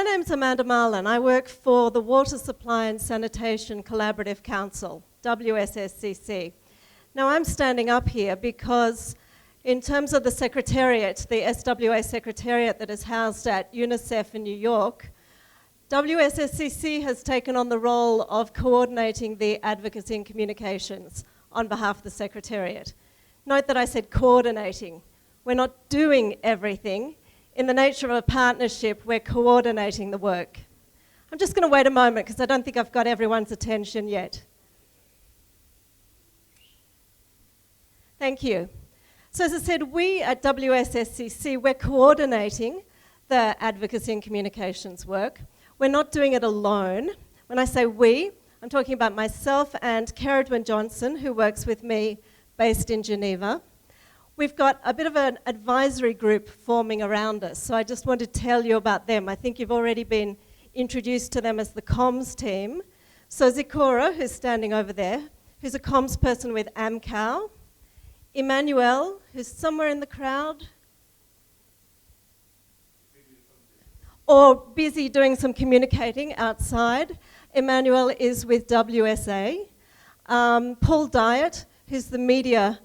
My name's Amanda Marlin. I work for the Water Supply and Sanitation Collaborative Council, WSSCC. Now I'm standing up here because in terms of the Secretariat, the SWA Secretariat that is housed at UNICEF in New York, WSSCC has taken on the role of coordinating the advocacy and communications on behalf of the Secretariat. Note that I said coordinating. We're not doing everything. In the nature of a partnership, we're coordinating the work. I'm just going to wait a moment because I don't think I've got everyone's attention yet. Thank you. So as I said, we at WSSCC, we're coordinating the advocacy and communications work. We're not doing it alone. When I say we, I'm talking about myself and Caradwin Johnson, who works with me based in Geneva. We've got a bit of an advisory group forming around us, so I just want to tell you about them. I think you've already been introduced to them as the comms team. So Zikora, who's standing over there, who's a comms person with AMCAL. Emmanuel, who's somewhere in the crowd, or busy doing some communicating outside. Emmanuel is with WSA. Paul Diet, who's the media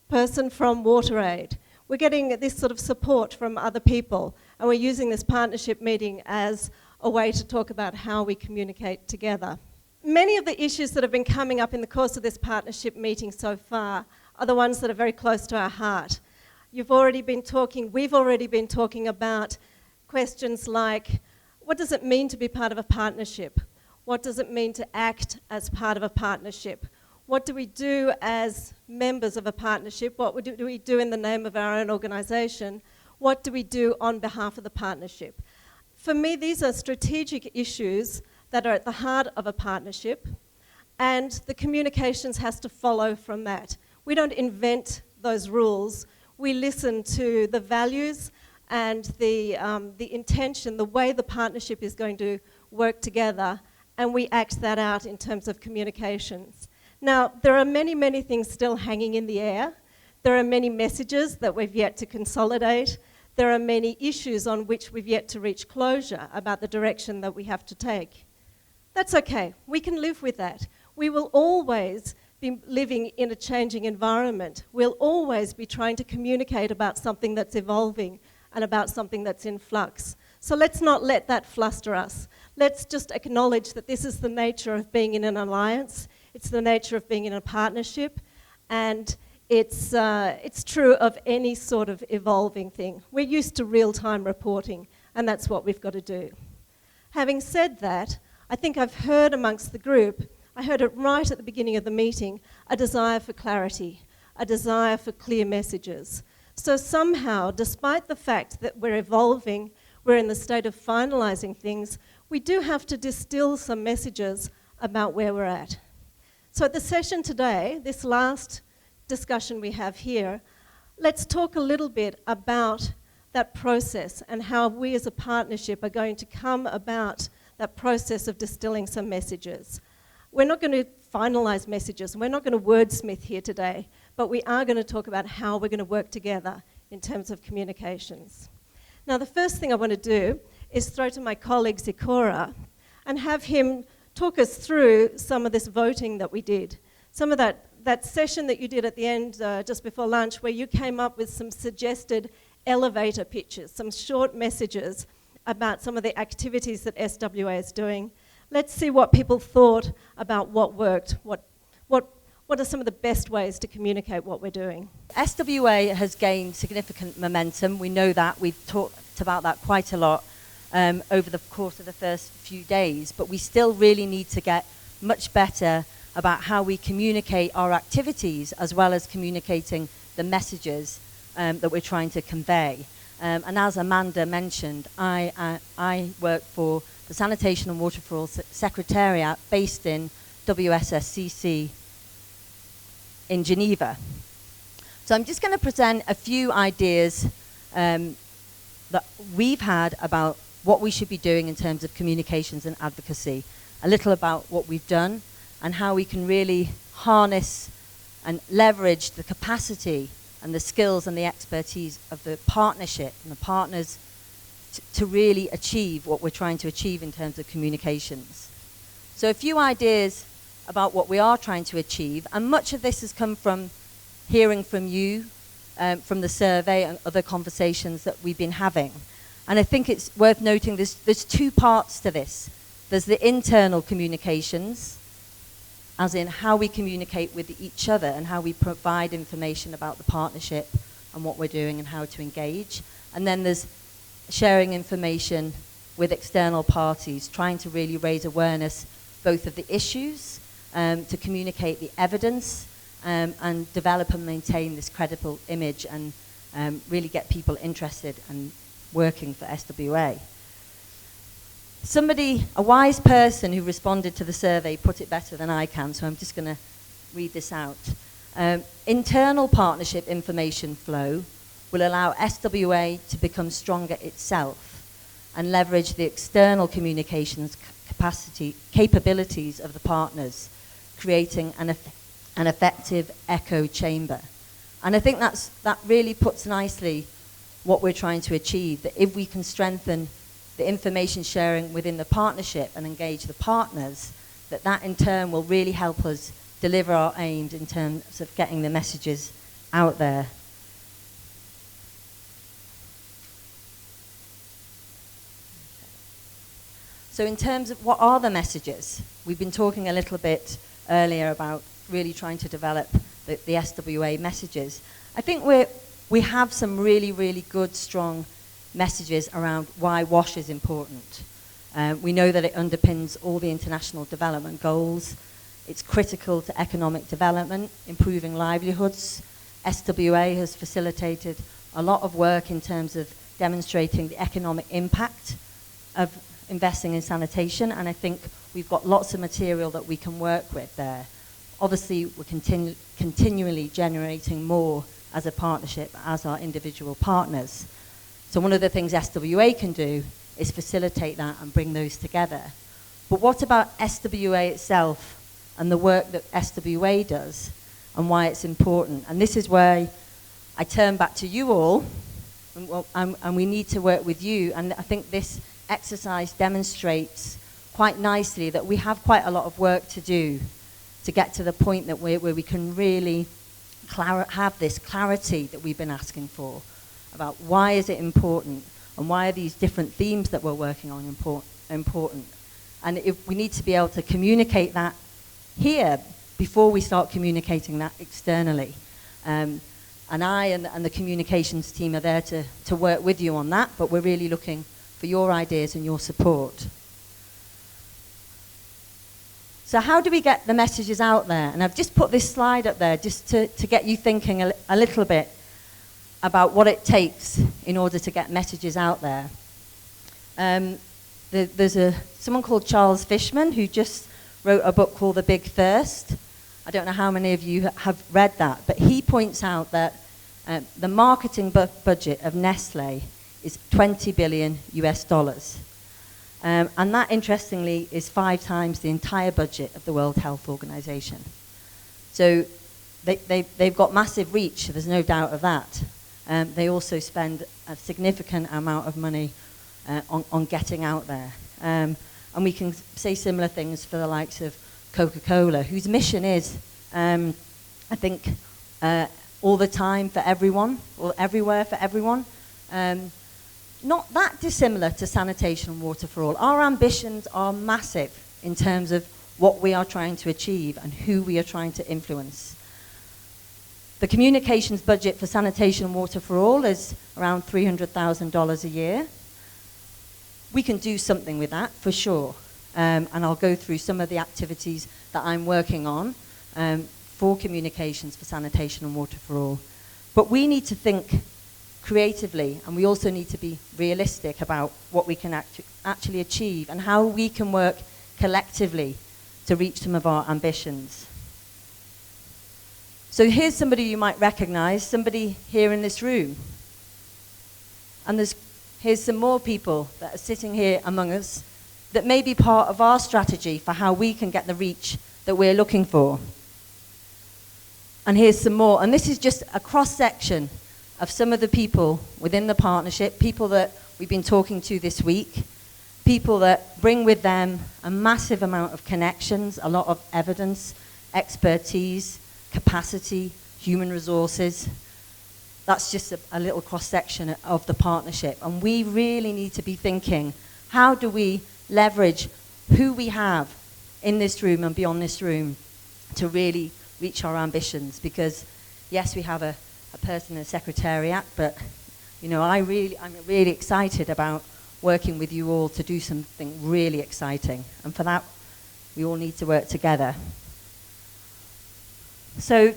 person from WaterAid. We're getting this sort of support from other people, and we're using this partnership meeting as a way to talk about how we communicate together. Many of the issues that have been coming up in the course of this partnership meeting so far are the ones that are very close to our heart. We've already been talking about questions like, what does it mean to be part of a partnership? What does it mean to act as part of a partnership? What do we do as members of a partnership? What do we do in the name of our own organisation? What do we do on behalf of the partnership? For me, these are strategic issues that are at the heart of a partnership, and the communications has to follow from that. We don't invent those rules. We listen to the values and the intention, the way the partnership is going to work together, and we act that out in terms of communications. Now, there are many, many things still hanging in the air. There are many messages that we've yet to consolidate. There are many issues on which we've yet to reach closure about the direction that we have to take. That's okay. We can live with that. We will always be living in a changing environment. We'll always be trying to communicate about something that's evolving and about something that's in flux. So let's not let that fluster us. Let's just acknowledge that this is the nature of being in an alliance. It's the nature of being in a partnership, and it's true of any sort of evolving thing. We're used to real-time reporting, and that's what we've got to do. Having said that, I think I've heard amongst the group, I heard it right at the beginning of the meeting, a desire for clarity, a desire for clear messages. So somehow, despite the fact that we're evolving, we're in the state of finalising things, we do have to distill some messages about where we're at. So at the session today, this last discussion we have here, let's talk a little bit about that process and how we as a partnership are going to come about that process of distilling some messages. We're not going to finalise messages, and we're not going to wordsmith here today, but we are going to talk about how we're going to work together in terms of communications. Now, the first thing I want to do is throw to my colleague Zikora and have him talk us through some of this voting that we did. Some of that session that you did at the end, just before lunch, where you came up with some suggested elevator pitches, some short messages about some of the activities that SWA is doing. Let's see what people thought about what worked, what are some of the best ways to communicate what we're doing. SWA has gained significant momentum. We know that. We've talked about that quite a lot over the course of the first few days, but we still really need to get much better about how we communicate our activities as well as communicating the messages that we're trying to convey. And as Amanda mentioned, I work for the Sanitation and Water for All Secretariat based in WSSCC in Geneva. So I'm just going to present a few ideas that we've had about what we should be doing in terms of communications and advocacy, a little about what we've done and how we can really harness and leverage the capacity and the skills and the expertise of the partnership and the partners to really achieve what we're trying to achieve in terms of communications. So a few ideas about what we are trying to achieve, and much of this has come from hearing from you, from the survey and other conversations that we've been having. And I think it's worth noting there's two parts to this. There's the internal communications, as in how we communicate with each other and how we provide information about the partnership and what we're doing and how to engage. And then there's sharing information with external parties, trying to really raise awareness both of the issues, to communicate the evidence, and develop and maintain this credible image and really get people interested and working for SWA. Somebody, a wise person who responded to the survey, put it better than I can, so I'm just going to read this out. Internal partnership information flow will allow SWA to become stronger itself and leverage the external communications capabilities of the partners, creating an effective echo chamber. And I think that really puts nicely what we're trying to achieve, that if we can strengthen the information sharing within the partnership and engage the partners, that in turn will really help us deliver our aims in terms of getting the messages out there. So in terms of what are the messages, we've been talking a little bit earlier about really trying to develop the SWA messages. I think we have some really, really good, strong messages around why WASH is important. We know that it underpins all the international development goals. It's critical to economic development, improving livelihoods. SWA has facilitated a lot of work in terms of demonstrating the economic impact of investing in sanitation, and I think we've got lots of material that we can work with there. Obviously, we're continually generating more as a partnership, as our individual partners. So one of the things SWA can do is facilitate that and bring those together. But what about SWA itself and the work that SWA does and why it's important? And this is where I turn back to you all, and we need to work with you. And I think this exercise demonstrates quite nicely that we have quite a lot of work to do to get to the point that where we can really have this clarity that we've been asking for about why is it important and why are these different themes that we're working on important. And if we need to be able to communicate that here before we start communicating that externally. And I and the communications team are there to work with you on that, but we're really looking for your ideas and your support. So how do we get the messages out there? And I've just put this slide up there just to get you thinking a little bit about what it takes in order to get messages out there. There's someone called Charles Fishman who just wrote a book called The Big Thirst. I don't know how many of you have read that, but he points out that the marketing budget of Nestle is $20 billion US. And that, interestingly, is 5 times the entire budget of the World Health Organization. So they've got massive reach, there's no doubt of that. They also spend a significant amount of money on getting out there. And we can say similar things for the likes of Coca-Cola, whose mission is, I think, all the time for everyone, or everywhere for everyone. Not that dissimilar to sanitation and water for all. Our ambitions are massive in terms of what we are trying to achieve and who we are trying to influence. The communications budget for sanitation and water for all is around $300,000 a year. We can do something with that, for sure. And I'll go through some of the activities that I'm working on for communications for sanitation and water for all. But we need to think creatively, and we also need to be realistic about what we can actually achieve and how we can work collectively to reach some of our ambitions. So here's somebody you might recognize, somebody here in this room. And here's some more people that are sitting here among us that may be part of our strategy for how we can get the reach that we're looking for. And here's some more. And this is just a cross-section of some of the people within the partnership, people that we've been talking to this week, people that bring with them a massive amount of connections, a lot of evidence, expertise, capacity, human resources. That's just a little cross-section of the partnership. And we really need to be thinking, how do we leverage who we have in this room and beyond this room to really reach our ambitions? Because yes, we have a person in the secretariat, but I'm really excited about working with you all to do something really exciting. And for that, we all need to work together. So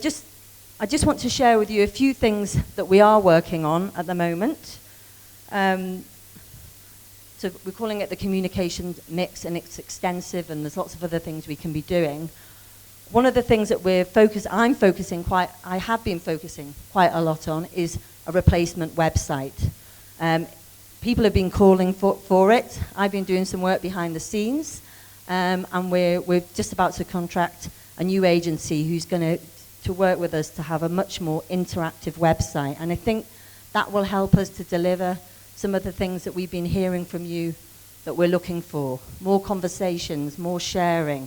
I just want to share with you a few things that we are working on at the moment. So we're calling it the communication mix, and it's extensive, and there's lots of other things we can be doing. One of the things that I have been focusing quite a lot on is a replacement website. People have been calling for it. I've been doing some work behind the scenes, and we're just about to contract a new agency who's going to work with us to have a much more interactive website. And I think that will help us to deliver some of the things that we've been hearing from you that we're looking for. More conversations, more sharing,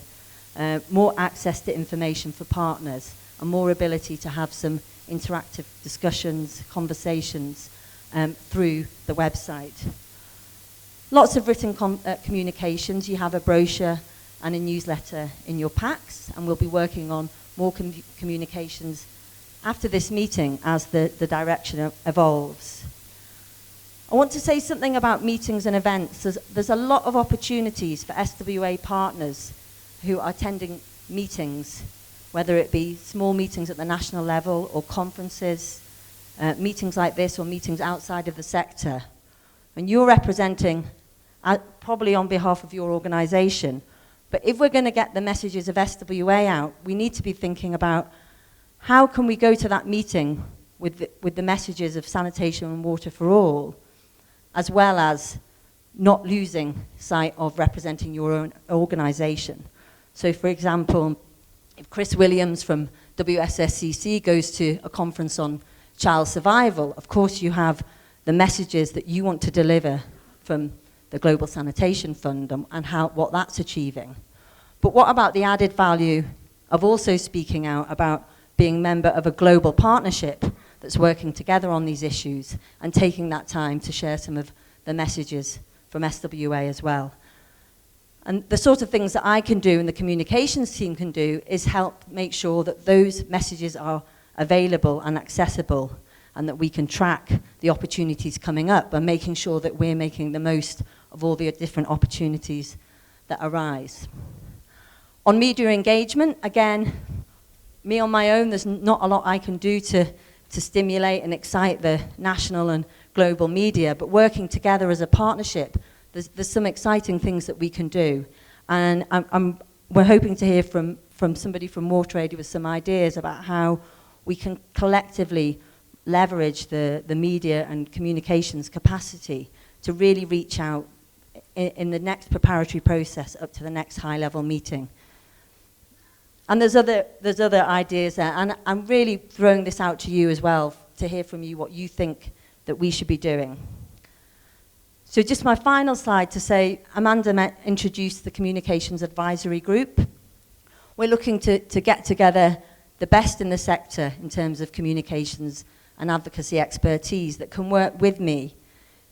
more access to information for partners, and more ability to have some interactive discussions, conversations through the website. Lots of written communications. You have a brochure and a newsletter in your packs, and we'll be working on more communications after this meeting as the direction evolves. I want to say something about meetings and events. There's a lot of opportunities for SWA partners who are attending meetings, whether it be small meetings at the national level or conferences, meetings like this or meetings outside of the sector. And you're representing, probably on behalf of your organisation, but if we're going to get the messages of SWA out, we need to be thinking about how can we go to that meeting with the messages of sanitation and water for all, as well as not losing sight of representing your own organisation. So for example, if Chris Williams from WSSCC goes to a conference on child survival, of course you have the messages that you want to deliver from the Global Sanitation Fund and what that's achieving. But what about the added value of also speaking out about being a member of a global partnership that's working together on these issues and taking that time to share some of the messages from SWA as well? And the sort of things that I can do and the communications team can do is help make sure that those messages are available and accessible, and that we can track the opportunities coming up and making sure that we're making the most of all the different opportunities that arise. On media engagement, again, me on my own, there's not a lot I can do to stimulate and excite the national and global media, but working together as a partnership, there's some exciting things that we can do. And we're hoping to hear from somebody from WaterAid with some ideas about how we can collectively leverage the media and communications capacity to really reach out in the next preparatory process up to the next high-level meeting. And there's other ideas there, and I'm really throwing this out to you as well to hear from you what you think that we should be doing. So just my final slide to say, Amanda introduced the Communications Advisory Group. We're looking to get together the best in the sector in terms of communications and advocacy expertise that can work with me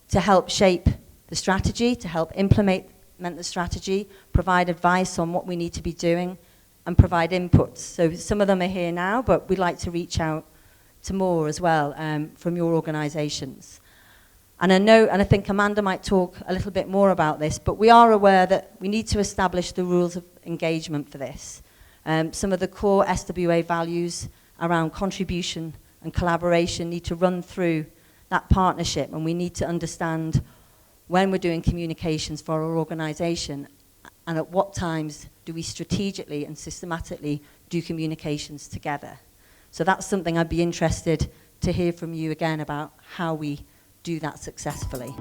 to help shape the strategy, to help implement the strategy, provide advice on what we need to be doing, and provide inputs. So some of them are here now, but we'd like to reach out to more as well from your organisations. And I think Amanda might talk a little bit more about this, but we are aware that we need to establish the rules of engagement for this. Some of the core SWA values around contribution and collaboration need to run through that partnership, and we need to understand when we're doing communications for our organisation and at what times do we strategically and systematically do communications together. So that's something I'd be interested to hear from you again about how we do that successfully.